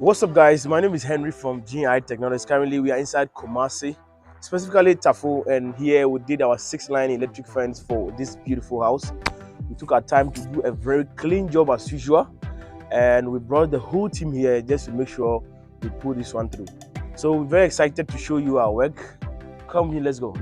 What's up, guys? My name is Henry from GI Technologies. Currently, we are inside Kumasi, specifically Tafo, and here we did our 6-line electric fence for this beautiful house. We took our time to do a very clean job as usual, and we brought the whole team here just to make sure we pull this one through. So we're very excited to show you our work. Come here, let's go.